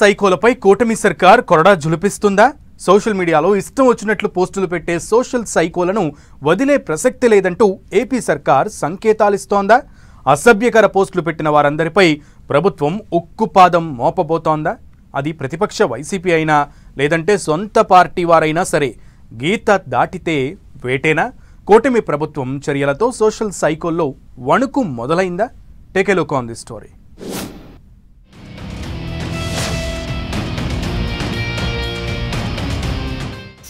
సైకోలపై కూటమి సర్కార్ కొరడా జులిపిస్తుందా? సోషల్ మీడియాలో ఇష్టం వచ్చినట్లు పోస్టులు పెట్టే సోషల్ సైకోలను వదిలే ప్రసక్తి లేదంటూ ఏపీ సర్కార్ సంకేతాలిస్తోందా? అసభ్యకర పోస్టులు పెట్టిన వారందరిపై ప్రభుత్వం ఉక్కుపాదం మోపబోతోందా? అది ప్రతిపక్ష వైసీపీ అయినా లేదంటే సొంత పార్టీ వారైనా సరే గీత దాటితే వేటేనా? కూటమి ప్రభుత్వం చర్యలతో సోషల్ సైకోల్లో వణుకు మొదలైందా? Take a look on the story.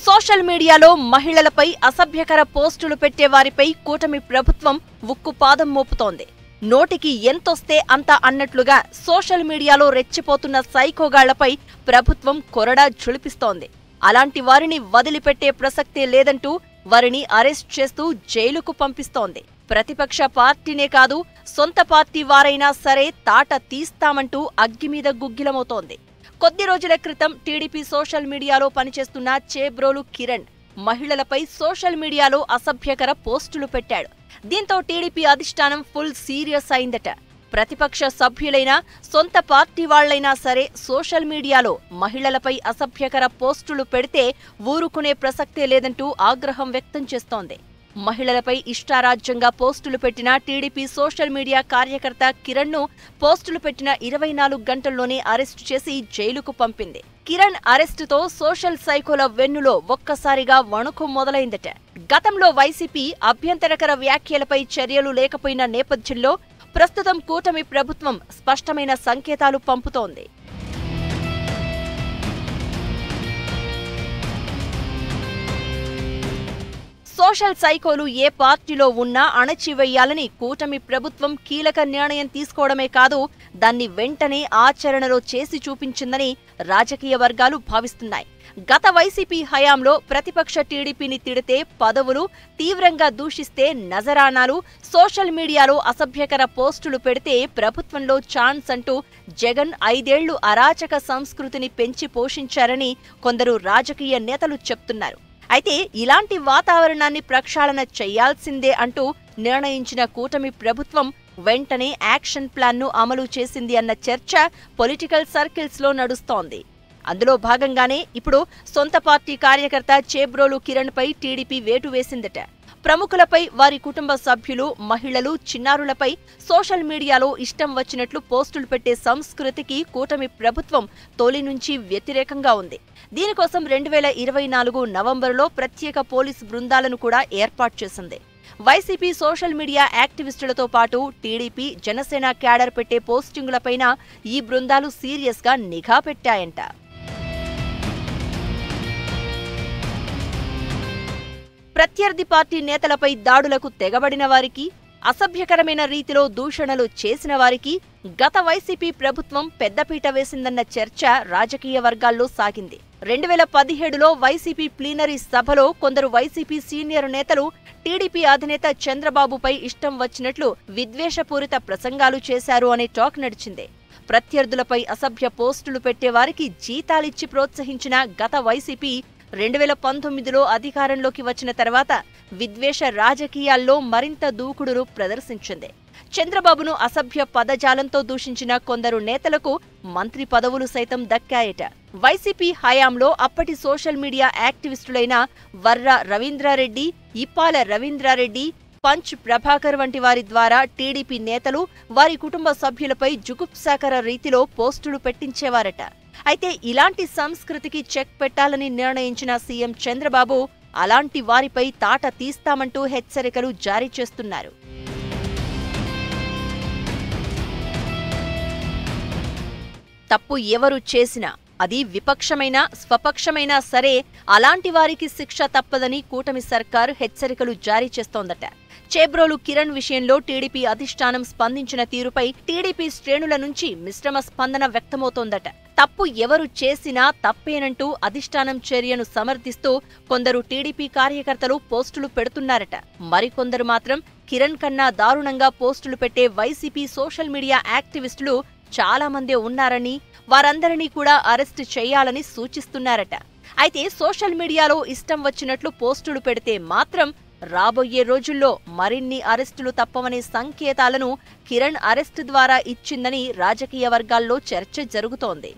Social మీడియాలో మహిళలపై అసభ్యకర పోస్టులు పెట్టే వారిపై కూటమి ప్రభుత్వం ఉక్కుపాదం మోపుతోంది. నోటికి ఎంతొస్తే అంత అన్నట్లుగా సోషల్ మీడియాలో రెచ్చిపోతున్న సైకోగాళ్లపై ప్రభుత్వం కొరడా ఝుళిపిస్తోంది. అలాంటి వారిని వదిలిపెట్టే ప్రసక్తే లేదంటూ వారిని అరెస్ట్ చేస్తూ జైలుకు పంపిస్తోంది. ప్రతిపక్ష పార్టీనే కాదు, సొంత పార్టీ వారైనా సరే తాట తీస్తామంటూ అగ్గిమీద గుగ్గిలమవుతోంది. కొద్ది రోజుల క్రితం టీడీపీ సోషల్ మీడియాలో పనిచేస్తున్న చేబ్రోలు కిరణ్ మహిళలపై సోషల్ మీడియాలో అసభ్యకర పోస్టులు పెట్టాడు. దీంతో టీడీపీ అధిష్టానం ఫుల్ సీరియస్ అయిందట. ప్రతిపక్ష సభ్యులైనా సొంత పార్టీ వాళ్లైనా సరే సోషల్ మీడియాలో మహిళలపై అసభ్యకర పోస్టులు పెడితే ఊరుకునే ప్రసక్తే లేదంటూ ఆగ్రహం వ్యక్తం చేస్తోంది. మహిళలపై ఇష్టారాజ్యంగా పోస్టులు పెట్టిన టీడీపీ సోషల్ మీడియా కార్యకర్త కిరణ్ ను పోస్టులు పెట్టిన 24 గంటల్లోనే అరెస్టు చేసి జైలుకు పంపింది. కిరణ్ అరెస్టుతో సోషల్ సైకోల వెన్నులో ఒక్కసారిగా వణుకు మొదలైందట. గతంలో వైసీపీ అభ్యంతరకర వ్యాఖ్యలపై చర్యలు లేకపోయిన నేపథ్యంలో ప్రస్తుతం కూటమి ప్రభుత్వం స్పష్టమైన సంకేతాలు పంపుతోంది. సోషల్ సైకోలు ఏ పార్టీలో ఉన్నా అణచివేయాలని కూటమి ప్రభుత్వం కీలక నిర్ణయం తీసుకోవడమే కాదు, దాన్ని వెంటనే ఆచరణలో చేసి చూపించిందని రాజకీయ వర్గాలు భావిస్తున్నాయి. గత వైసీపీ హయాంలో ప్రతిపక్ష టీడీపీని తిడితే పదవులు, తీవ్రంగా దూషిస్తే నజరానాలు, సోషల్ మీడియాలో అసభ్యకర పోస్టులు పెడితే ప్రభుత్వంలో ఛాన్స్ అంటూ జగన్ 5 ఏళ్లు అరాచక సంస్కృతిని పెంచి పోషించారని కొందరు రాజకీయ నేతలు చెప్తున్నారు. అయితే ఇలాంటి వాతావరణాన్ని ప్రక్షాళన చేయాల్సిందే అంటూ నిర్ణయించిన కూటమి ప్రభుత్వం వెంటనే యాక్షన్ ప్లాన్ను అమలు చేసింది అన్న చర్చ పొలిటికల్ సర్కిల్స్ లో నడుస్తోంది. అందులో భాగంగానే ఇప్పుడు సొంత పార్టీ కార్యకర్త చేబ్రోలు కిరణ్ పై టీడీపీ వేటు వేసిందట. ప్రముఖులపై, వారి కుటుంబ సభ్యులు, మహిళలు, చిన్నారులపై సోషల్ మీడియాలో ఇష్టం వచ్చినట్లు పోస్టులు పెట్టే సంస్కృతికి కూటమి ప్రభుత్వం తొలి నుంచి వ్యతిరేకంగా ఉంది. దీనికోసం 2024 నవంబరులో ప్రత్యేక పోలీసు బృందాలను కూడా ఏర్పాటు చేసింది. వైసీపీ సోషల్ మీడియా యాక్టివిస్టులతో పాటు టీడీపీ, జనసేన క్యాడర్ పెట్టే పోస్టింగులపైన ఈ బృందాలు సీరియస్ గా నిఘా పెట్టాయంట. ప్రత్యర్థి పార్టీ నేతలపై దాడులకు తెగబడిన వారికి, అసభ్యకరమైన రీతిలో దూషణలు చేసిన వారికి గత వైసీపీ ప్రభుత్వం పెద్దపీట వేసిందన్న చర్చ రాజకీయ వర్గాల్లో సాగింది. 2017లో వైసీపీ ప్లీనరీ సభలో కొందరు వైసీపీ సీనియర్ నేతలు టీడీపీ అధినేత చంద్రబాబుపై ఇష్టం వచ్చినట్లు విద్వేషపూరిత ప్రసంగాలు చేశారు అనే టాక్ నడిచింది. ప్రత్యర్థులపై అసభ్య పోస్టులు పెట్టేవారికి జీతాలిచ్చి ప్రోత్సహించిన గత వైసీపీ 2019లో అధికారంలోకి వచ్చిన తర్వాత విద్వేష రాజకీయాల్లో మరింత దూకుడును ప్రదర్శించింది. చంద్రబాబును అసభ్య పదజాలంతో దూషించిన కొందరు నేతలకు మంత్రి పదవులు సైతం దక్కాయట. వైసీపీ హయాంలో అప్పటి సోషల్ మీడియా యాక్టివిస్టులైన వర్ర రవీంద్రారెడ్డి, ఇప్పాల రవీంద్రారెడ్డి, పంచ్ ప్రభాకర్ వంటి వారి ద్వారా టీడీపీ నేతలు వారి కుటుంబ సభ్యులపై జుగుప్సాకర రీతిలో పోస్టులు పెట్టించేవారట. అయితే ఇలాంటి సంస్కృతికి చెక్ పెట్టాలని నిర్ణయించిన సీఎం చంద్రబాబు అలాంటి వారిపై తాట తీస్తామంటూ హెచ్చరికలు జారీ చేస్తున్నారు. తప్పు ఎవరు చేసినా, అది విపక్షమైనా స్వపక్షమైనా సరే అలాంటి వారికి శిక్ష తప్పదని కూటమి సర్కార్ హెచ్చరికలు జారీ చేస్తోందట. చేబ్రోలు కిరణ్ విషయంలో టీడీపీ అధిష్టానం స్పందించిన తీరుపై టీడీపీ శ్రేణుల నుంచి మిశ్రమ స్పందన వ్యక్తమవుతోందట. తప్పు ఎవరు చేసినా తప్పేనంటూ అధిష్టానం చర్యను సమర్థిస్తూ కొందరు టీడీపీ కార్యకర్తలు పోస్టులు పెడుతున్నారట. మరికొందరు మాత్రం కిరణ్ కన్నా దారుణంగా పోస్టులు పెట్టే వైసీపీ సోషల్ మీడియా యాక్టివిస్టులు చాలా మందే ఉన్నారని, వారందరినీ కూడా అరెస్టు చేయాలని సూచిస్తున్నారట. అయితే సోషల్ మీడియాలో ఇష్టం వచ్చినట్లు పోస్టులు పెడితే మాత్రం రాబోయే రోజుల్లో మరిన్ని అరెస్టులు తప్పవనే సంకేతాలను కిరణ్ అరెస్టు ద్వారా ఇచ్చిందని రాజకీయ వర్గాల్లో చర్చ జరుగుతోంది.